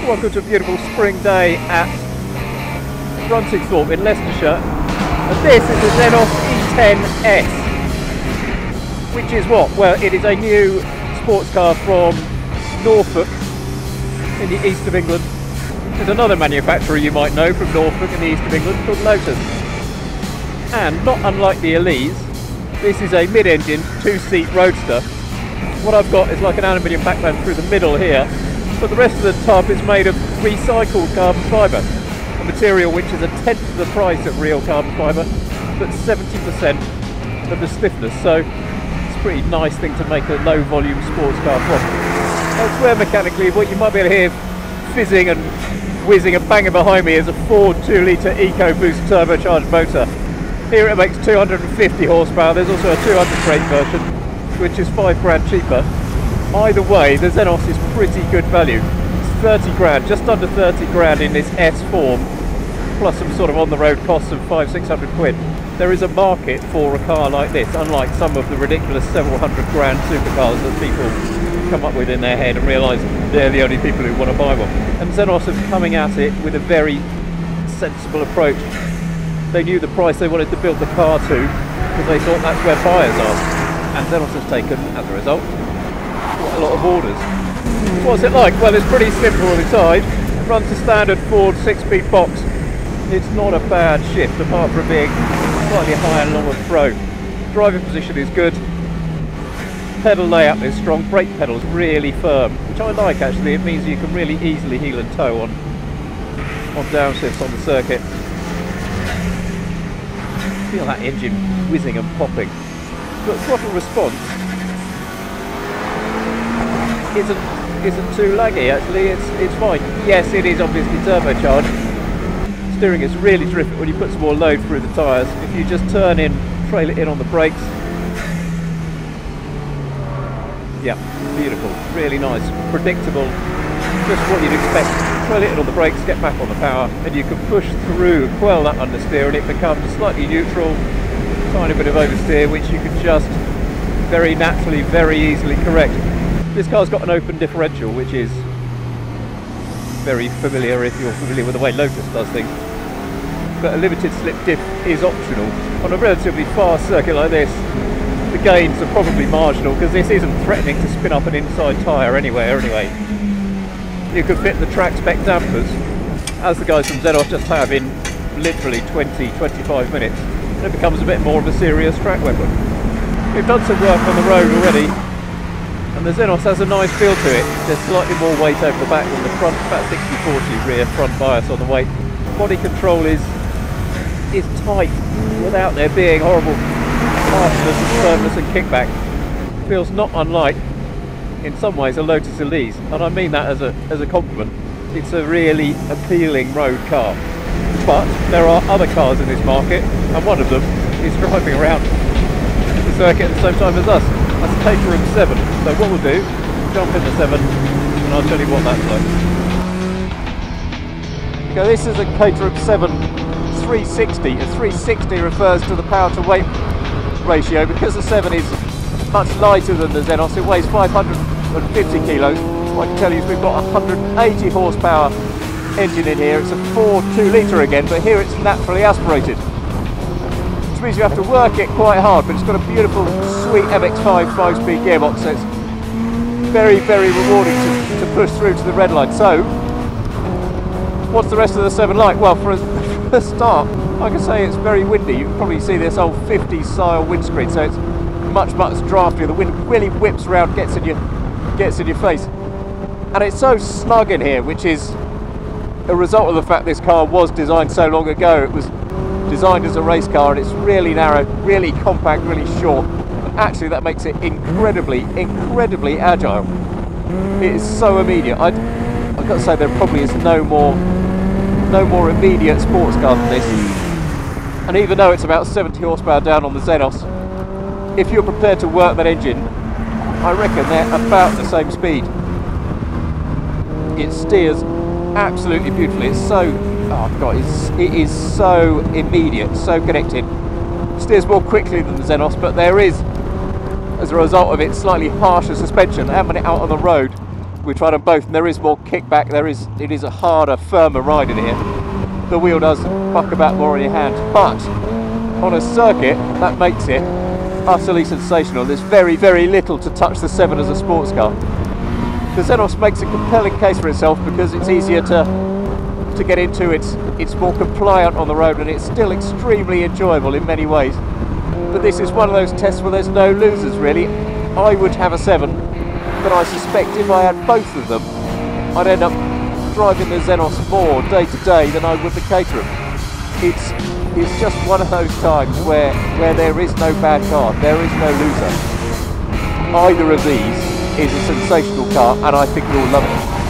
Welcome to a beautiful spring day at Runtingthorpe in Leicestershire, and this is the Zenos E10 S, which is what? Well, it is a new sports car from Norfolk in the east of England. There's another manufacturer you might know from Norfolk in the east of England called Lotus. And not unlike the Elise, this is a mid-engine, two-seat roadster. What I've got is like an aluminium backbone through the middle here, but the rest of the top is made of recycled carbon fibre, a material which is a tenth of the price of real carbon fibre, but 70% of the stiffness, so it's a pretty nice thing to make a low-volume sports car from. Elsewhere mechanically, what you might be able to hear fizzing and whizzing and banging behind me is a Ford 2-litre EcoBoost turbocharged motor. Here it makes 250 horsepower. There's also a 200 brake version, which is £5 cheaper. Either way, the Zenos is pretty good value. It's 30 grand, just under 30 grand in this S form, plus some sort of on-the-road costs of 500-600 quid. There is a market for a car like this, unlike some of the ridiculous several hundred grand supercars that people come up with in their head and realise they're the only people who want to buy one. And Zenos are coming at it with a very sensible approach. They knew the price they wanted to build the car to, because they thought that's where buyers are. And Zenos has taken, as a result, quite a lot of orders. What's it like? Well, it's pretty simple inside. It runs a standard Ford 6-speed box. It's not a bad shift, apart from being slightly higher and longer throw. Driving position is good. Pedal layout is strong. Brake pedal's really firm, which I like actually. It means you can really easily heel and toe on downshifts on the circuit. Feel that engine whizzing and popping. But throttle response isn't too laggy actually. It's fine. Yes, it is obviously turbocharged. Steering is really terrific when you put some more load through the tyres. If you just turn in, trail it in on the brakes. Yeah, beautiful, really nice, predictable, just what you'd expect. Trail it in on the brakes, get back on the power, and you can push through, quell that understeer, and it becomes slightly neutral, tiny bit of oversteer, which you can just very naturally, very easily correct. This car's got an open differential, which is very familiar if you're familiar with the way Lotus does things. But a limited slip diff is optional. On a relatively fast circuit like this, the gains are probably marginal, because this isn't threatening to spin up an inside tyre anywhere anyway. You could fit the track spec dampers, as the guys from Zenos just have, in literally 20-25 minutes, and it becomes a bit more of a serious track weapon. We've done some work on the road already, and the Zenos has a nice feel to it. There's slightly more weight over the back than the front, about 60-40 rear front bias on the weight. Body control is tight without there being horrible harshness and firmness and kickback. Feels not unlike, in some ways, a Lotus Elise, and I mean that as a compliment. It's a really appealing road car. But there are other cars in this market, and one of them is driving around the circuit at the same time as us. That's a Caterham Seven. So what we'll do, jump in the Seven, and I'll tell you what that's like. Okay, this is a Caterham Seven 360. A 360 refers to the power to weight ratio. Because the 7 is much lighter than the Zenos, it weighs 550 kilos. What I can tell you is we've got a 180 horsepower engine in here. It's a Ford 2-litre again, but here it's naturally aspirated, which means you have to work it quite hard, but it's got a beautiful sweet MX-5 5-speed gearbox, so it's very, very rewarding to push through to the red line. So what's the rest of the 7 like? Well, for a start, I can say it's very windy. You can probably see this old 50s style windscreen, so it's much draftier. The wind really whips around, gets in your face, and it's so snug in here, which is a result of the fact this car was designed so long ago. It was designed as a race car, and it's really narrow, really compact, really short, and actually that makes it incredibly agile. It is so immediate. I've got to say there probably is no more immediate sports car than this. And even though it's about 70 horsepower down on the Zenos, if you're prepared to work that engine, I reckon they're about the same speed. It steers absolutely beautifully. It's so, oh god, it is so immediate, so connected. It steers more quickly than the Zenos, but there is, as a result of its slightly harsher suspension and when it out on the road, We tried them both, and there is more kickback. It is a harder, firmer ride in here. The wheel does buck about more in your hand, but on a circuit, that makes it utterly sensational. There's very, very little to touch the 7 as a sports car. The Zenos makes a compelling case for itself because it's easier to get into. It's more compliant on the road, and it's still extremely enjoyable in many ways. But this is one of those tests where there's no losers, really. I would have a 7, but I suspect if I had both of them, I'd end up driving the Zenos more day to day than I would the Caterham. It's just one of those times where there is no bad car, there is no loser. Either of these is a sensational car, and I think you'll love it.